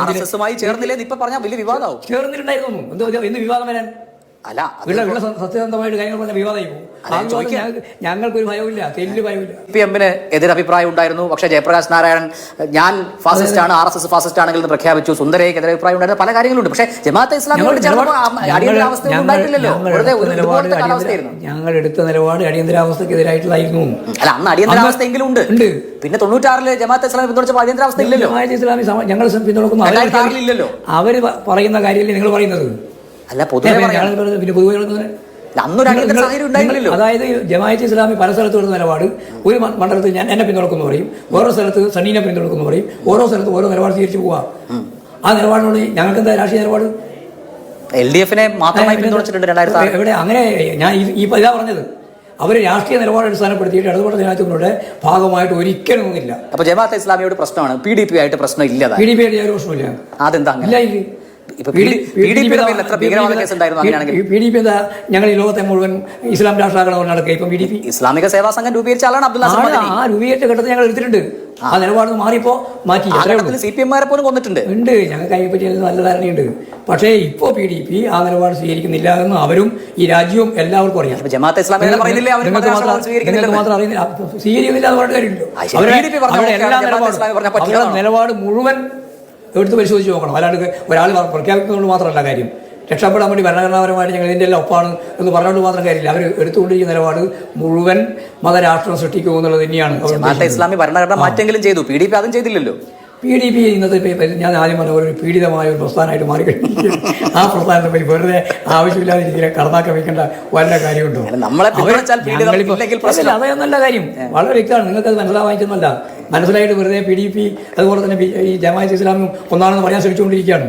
RSSമായി ചേർന്നില്ലേ ഇപ്പൊ പറഞ്ഞാൽ വലിയ വിവാദമാവും. ചേർന്നിട്ടുണ്ടായിരുന്നു എന്ത് വിവാദം വരാൻ? അല്ല സത്യസന്ധമായിട്ട് കാര്യങ്ങൾ പറഞ്ഞ വിവാദമായി പോകും. ഞങ്ങൾക്കൊരു ഭയമില്ല, തെല്ല് ഭയമില്ല. CPM-ന് എതിരഭിപ്രായം ഉണ്ടായിരുന്നു. പക്ഷേ ജയപ്രകാശ് നാരായണൻ ഞാൻ ഫാസിസ്റ്റ് ആണ്, RSS ഫാസിസ്റ്റ് ആണെങ്കിൽ എന്ന് പ്രഖ്യാപിച്ചു. സുന്ദരയ്ക്ക് എതിരഭിപ്രായം ഉണ്ടായിരുന്നു. പല കാര്യങ്ങളുണ്ട്. പക്ഷേ ജമാഅത്തെ ഇസ്ലാമിയോട് അടിയന്തരാവസ്ഥ ഉണ്ടായിട്ടില്ലല്ലോ. ഞങ്ങൾ എടുത്ത നിലപാട് അടിയന്തരാവസ്ഥക്കെതിരായിട്ടുള്ളായിരുന്നു. അല്ല, അന്ന് അടിയന്തരാവസ്ഥ എങ്കിലും ഉണ്ട്. പിന്നെ 96-ല് ജമാഅത്തെ ഇസ്ലാമി പിന്തുണച്ചപ്പോൾ അടിയന്തരാവസ്ഥ ഇല്ലല്ലോ. ജമാഅത്തെ ഇസ്ലാമി ഞങ്ങൾ പിന്തുണക്കുന്നു. അവര് പറയുന്ന കാര്യമല്ലേ നിങ്ങൾ പറയുന്നത്? അല്ല, പൊതുവെ അതായത് ജമാഅത്തെ ഇസ്ലാമി പല സ്ഥലത്ത് വരുന്ന നിലപാട്, ഒരു മണ്ഡലത്തിൽ ഞാൻ എന്നെ പിന്തുണക്കുന്നു പറയും, ഓരോ സ്ഥലത്ത് സണ്ണീനെ പിന്തുണക്കുന്നു പറയും, ഓരോ സ്ഥലത്ത് ഓരോ നിലപാട് സ്വീകരിച്ചു പോവാ. ആ നിലപാടിനോട് ഞങ്ങൾക്ക് എന്താ രാഷ്ട്രീയ നിലപാട്? LDF-നെ മാത്രമായി പിന്തുണച്ചിട്ടുണ്ട് 2006. എവിടെ? അങ്ങനെ ഞാൻ ഇതാ പറഞ്ഞത്. അവർ രാഷ്ട്രീയ നിലപാട് അടിസ്ഥാനപ്പെടുത്തിയിട്ട് ഇടതുപക്ഷ ജനാധിപത്യങ്ങളുടെ ഭാഗമായിട്ട് ഒരിക്കലും ഒന്നില്ല. അപ്പൊ ജമാഅത്തെ ഇസ്ലാമിയോട് പ്രശ്നമാണ്, PDP ആയിട്ട് പ്രശ്നം ഇല്ല. PDP ആയിട്ട് ഒരു പ്രശ്നമില്ല. അതെന്താ? PDP എന്താ? ഞങ്ങൾ ഈ ലോകത്തെ മുഴുവൻ ഇസ്ലാം രാഷ്ട്രങ്ങൾ നടക്കുക. ഇപ്പം PDP ഇസ്ലാമിക സേവാ സംഘം രൂപീകരിച്ച ആളാണ് അബ്ദുൽ നാസർ മദനി. ആ രൂപീകരിച്ച ഘട്ടത്തിൽ ഞങ്ങൾ എടുത്തിട്ടുണ്ട്. ആ നിലപാട് മാറിയപ്പോ മാറ്റി. CPM-മാരെ പോലും കൊന്നിട്ടുണ്ട്. ഉണ്ട്, ഞങ്ങൾക്ക് അതിനെപ്പറ്റി നല്ല ധാരണയുണ്ട്. പക്ഷേ ഇപ്പോ PDP ആ നിലപാട് സ്വീകരിക്കുന്നില്ല എന്ന് അവരും ഈ രാജ്യവും എല്ലാവർക്കും അറിയാം. ജമാഅത്തെ ഇസ്ലാമി മാത്രം അറിയുന്നില്ല, സ്വീകരിക്കുന്നില്ല എന്ന് പറഞ്ഞ കാര്യമില്ല. അവരുടെ നിലപാട് മുഴുവൻ എടുത്ത് പരിശോധിച്ച് നോക്കണം. അല്ലാണ്ട് ഒരാൾ പ്രഖ്യാപിക്കുന്നതുകൊണ്ട് മാത്രമല്ല കാര്യം. രക്ഷപ്പെടാൻ വേണ്ടി ഭരണഘടനാപരമായിട്ട് ഞങ്ങൾ ഇതിൻ്റെ എല്ലാം ഒപ്പാണ് എന്ന് പറഞ്ഞുകൊണ്ട് മാത്രം കാര്യമില്ല. അവർ എടുത്തുകൊണ്ടിരിക്കുന്ന നിലപാട് മുഴുവൻ മതരാഷ്ട്രം സൃഷ്ടിക്കുമെന്നുള്ളത് തന്നെയാണ്. ജമാഅത്തെ ഇസ്ലാമി ഭരണഘടന മാറ്റെങ്കിലും ചെയ്തു, PDP അതും ചെയ്തില്ലല്ലോ. PDP ഇന്നത്തെ ഞാൻ ആദ്യം പറഞ്ഞ ഒരു പീഡിതമായ ഒരു പ്രസ്ഥാനമായിട്ട് മാറിക്കഴിഞ്ഞു. ആ പ്രസ്ഥാനത്തെ പറ്റി വെറുതെ ആവശ്യമില്ലാതെ രീതിയിൽ കടന്നാക്കം വയ്ക്കേണ്ട വല്ല കാര്യമുണ്ടോ? അതൊന്നല്ല കാര്യം. വളരെ വ്യക്തമാണ്. നിങ്ങൾക്ക് അത് മനസ്സിലാവായിട്ടൊന്നുമല്ല. മനസ്സിലായിട്ട് വെറുതെ PDP അതുപോലെ തന്നെ ഈ ജമാഅത്തെ ഇസ്ലാമും ഒന്നാണെന്ന് പറയാൻ ശ്രമിച്ചുകൊണ്ടിരിക്കുകയാണ്.